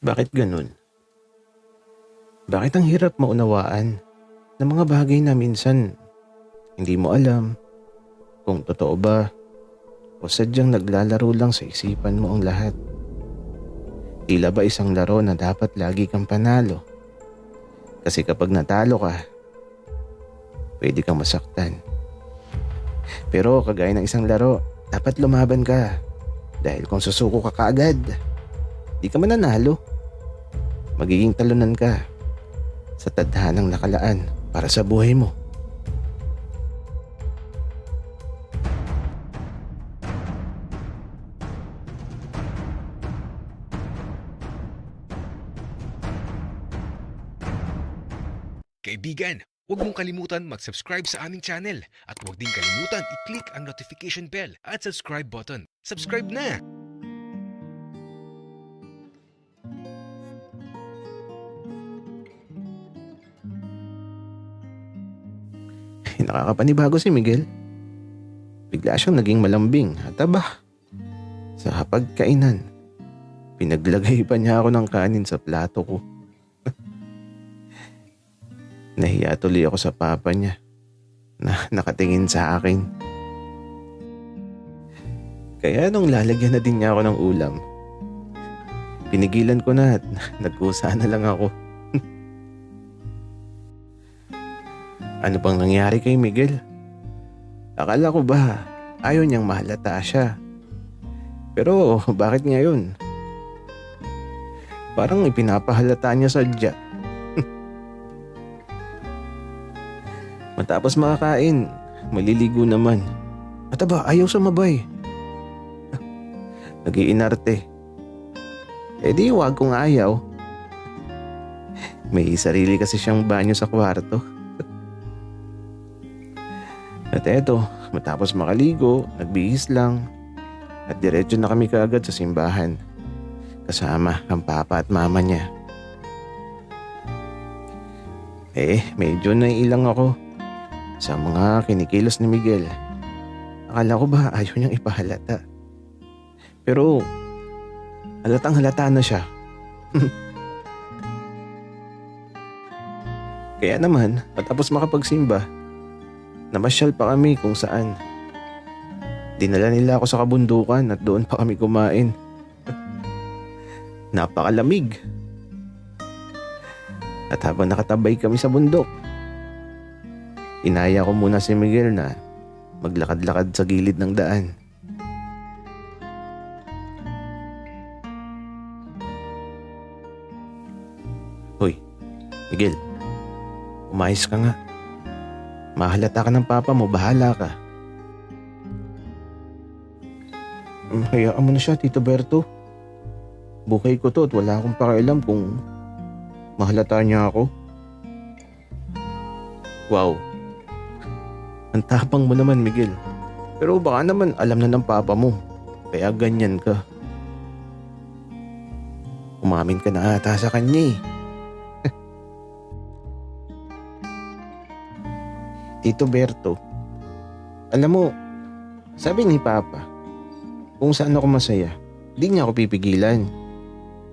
Bakit ganun? Bakit ang hirap maunawaan ng mga bagay na minsan hindi mo alam kung totoo ba o sadyang naglalaro lang sa isipan mo ang lahat? Tila ba isang laro na dapat lagi kang panalo? Kasi kapag natalo ka, pwede kang masaktan. Pero kagaya ng isang laro, dapat lumaban ka. Dahil kung susuko ka kaagad, di ka mananalo. Magiging talunan ka sa tadhanang nakalaan para sa buhay mo. Kaibigan, huwag mong kalimutan mag-subscribe sa aming channel at huwag din kalimutan i-click ang notification bell at subscribe button. Subscribe na! Nakakapanibago si Miguel. Bigla siyang naging malambing at aba. Sa hapagkainan, pinaglagay pa niya ako ng kanin sa plato ko. Nahiya tuloy ako sa papa niya na nakatingin sa akin. Kaya nung lalagyan na din niya ako ng ulam, pinigilan ko na at nagkusa na lang ako. Ano bang nangyari kay Miguel? Akala ko ba ayaw niyang mahalata siya? Pero bakit ngayon? Parang ipinapahalata niya sadya. Matapos makakain, maliligo naman. At aba, ayaw sumabay. Nag-iinarte. Eh di wag kung ayaw. May sarili kasi siyang banyo sa kwarto. At eto, matapos makaligo, nagbihis lang. At diretso na kami kaagad sa simbahan. Kasama ang papa at mama niya. Medyo naiilang ako sa mga kinikilos ni Miguel. Akala ko ba ayaw niyang ipahalata. Pero halatang halata na siya. Kaya naman, matapos makapagsimba, namasyal pa kami kung saan. Dinala nila ako sa kabundukan at doon pa kami kumain. Napakalamig. At habang nakatabay kami sa bundok, inaya ko muna si Miguel na maglakad-lakad sa gilid ng daan. Hoy, Miguel, umayos ka nga. Mahalata ka ng papa mo, bahala ka. Hayaan mo na siya, Tito Berto. Bukay ko to at wala akong pakialam kung mahalata niya ako. Wow. Ang tapang mo naman, Miguel. Pero baka naman alam na ng papa mo. Kaya ganyan ka. Umamin ka na ata sa kanya eh. Tito Berto, alam mo, sabi ni Papa, kung saan ako masaya, di niya ako pipigilan.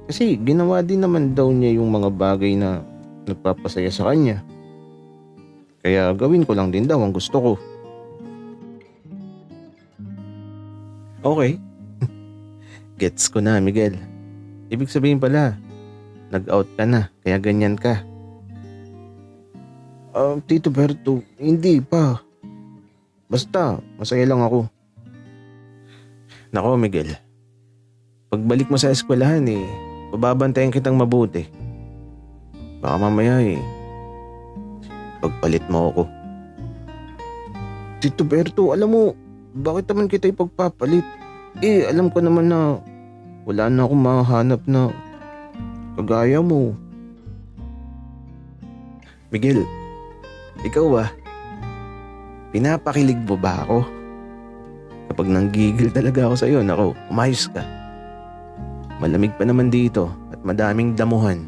Kasi ginawa din naman daw niya yung mga bagay na nagpapasaya sa kanya. Kaya gawin ko lang din daw ang gusto ko. Okay. Gets ko na, Miguel. Ibig sabihin pala, nag-out ka na, kaya ganyan ka. Tito Berto, hindi pa. Basta, masaya lang ako. Nako, Miguel. Pagbalik mo sa eskwelahan pababantayan kitang mabuti. Baka mamaya pagpalit mo ako. Tito Berto, alam mo, bakit naman kita ipagpapalit? Alam ko naman na wala na akong mahanap na kagaya mo. Miguel, ikaw ba? Pinapakilig mo ba ako? Kapag nanggigil talaga ako sa'yo, nako, umayos ka. Malamig pa naman dito at madaming damuhan.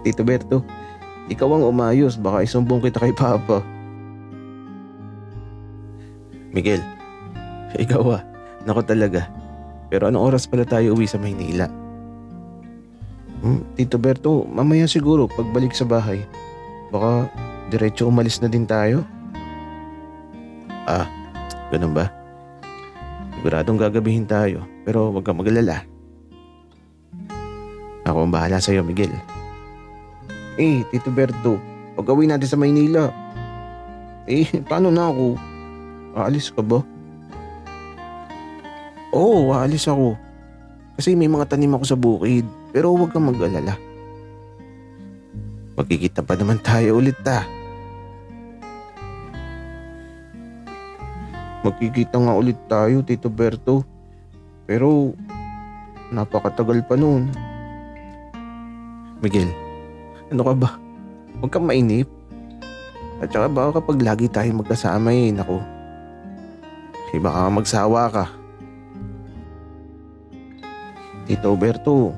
Tito Berto, ikaw ang umayos, baka isumbong kita kay Papa. Miguel, ikaw nako talaga, Pero anong oras pala tayo uwi sa Maynila? Tito Berto, mamaya siguro pagbalik sa bahay. Baka diretso umalis na din tayo. Ah, ganun ba? Siguradong gagabihin tayo, pero wag kang magalala. Ako ang bahala sa'yo, Miguel. Tito Berto, pag-uwi natin sa Maynila. Paano na ako? Aalis ka ba? Oo, aalis ako. Kasi may mga tanim ako sa bukid, pero huwag kang mag-alala. Magkikita pa naman tayo ulit Magkikita nga ulit tayo, Tito Berto. Pero napakatagal pa noon. Miguel, ano ka ba? Huwag kang mainip. At saka baka kapag lagi tayong magkasama naku. Baka magsawa ka. Tito Berto,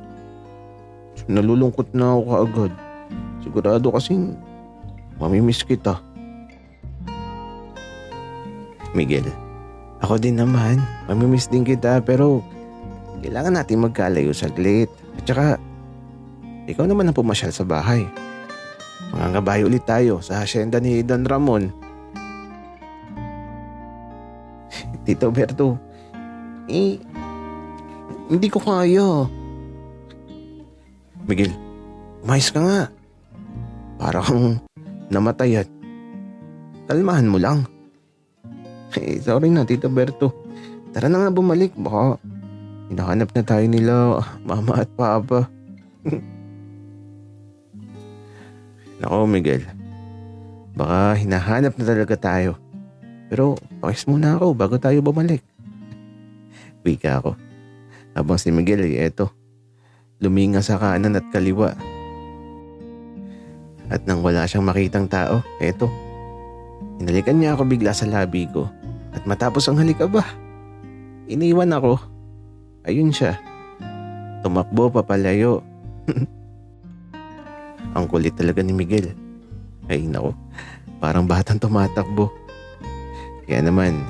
nalulungkot na ako kaagad. Sigurado kasing mamimiss kita. Miguel, ako din naman. Mamimiss din kita pero kailangan natin magkalayo saglit. At saka, ikaw naman ang pumasyal sa bahay. Mangangabay ulit tayo sa hasyenda ni Don Ramon. Tito Berto, hindi ko kaya. Miguel, umayos ka nga. Para kang namatay at kalmahan mo lang. Sorry na, Tito Berto. Tara na nga bumalik. Baka hinahanap na tayo nila mama at papa. Nako, Miguel. Baka hinahanap na talaga tayo. Pero pakis muna ako bago tayo bumalik. Wika ako. Habang si Miguel eto, luminga sa kanan at kaliwa. At nang wala siyang makitang tao, eto, hinalikan niya ako bigla sa labi ko. At matapos ang halikaba, iniwan ako. Ayun siya. Tumakbo papalayo. Ang kulit talaga ni Miguel. Ay nako, parang batang tumatakbo. Kaya naman,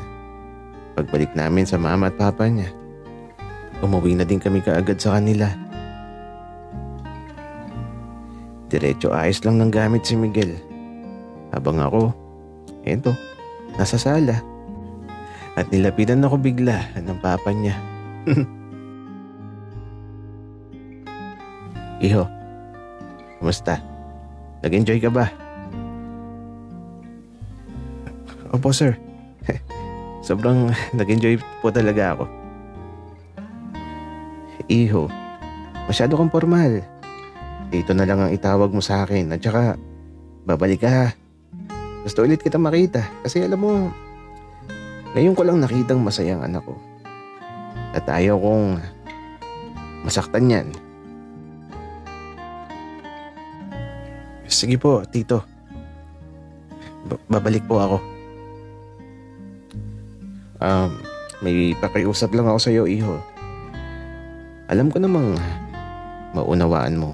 pagbalik namin sa mama at papa niya, umuwi na din kami kaagad sa kanila. Diretso ayos lang ng gamit si Miguel. Habang ako, eto, nasa sala. At nilapitan ako bigla ng papa niya. Iho, kumusta? Nag-enjoy ka ba? Opo, sir. Sobrang nag-enjoy po talaga ako. Iho, masyado kang formal. Dito na lang ang itawag mo sa akin at saka babalik ka ha. Gusto ulit kita makita kasi alam mo, ngayon ko lang nakitang masayang anak ko. At ayaw kong masaktan yan. Sige po, tito. Babalik po ako. May pakiusap lang ako sa iyo, iho. Alam ko namang maunawaan mo.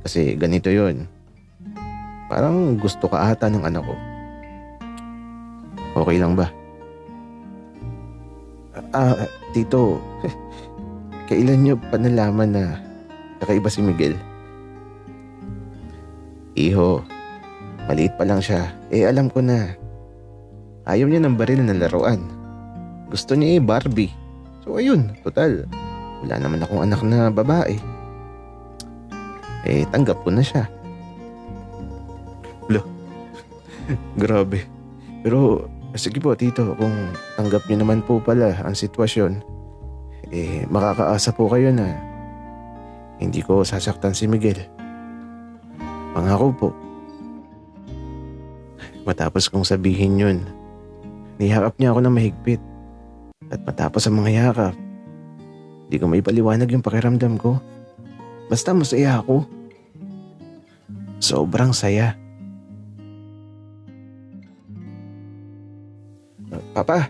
Kasi ganito yon. Parang gusto ka ata ng anak ko. Okay lang ba? Tito, kailan niyo pa nalaman na kakaiba si Miguel? Iho, maliit pa lang siya. Alam ko na. Ayaw niya ng baril na laruan. Gusto niya Barbie. So ayun, total. Wala naman akong anak na babae. Tanggap ko na siya. Grabe. Pero sige po, tito, kung tanggap niyo naman po pala ang sitwasyon, makakaasa po kayo na hindi ko sasaktan si Miguel. Pangako po. Matapos kong sabihin yun, niyakap niya ako ng mahigpit. At matapos ang mga yakap, di ko maipaliwanag yung pakiramdam ko. Basta masaya ako. Sobrang saya. Papa,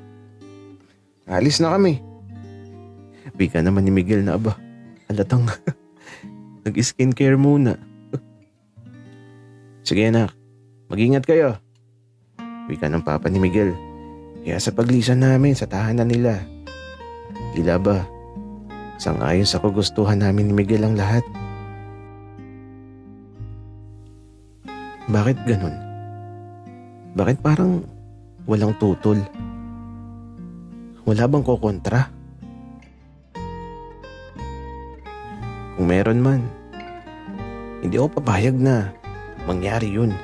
alis na kami. Bika naman ni Miguel na aba. Halatang nag-skincare muna. Sige anak, mag-ingat kayo. Bika ng papa ni Miguel. Kaya sa paglisan namin sa tahanan nila, tila ba Sang-ayon sa kagustuhan namin ni Miguel ang lahat. Bakit ganun? Bakit parang walang tutol? Wala bang kokontra? Kung meron man, hindi ako papayag na mangyari yun.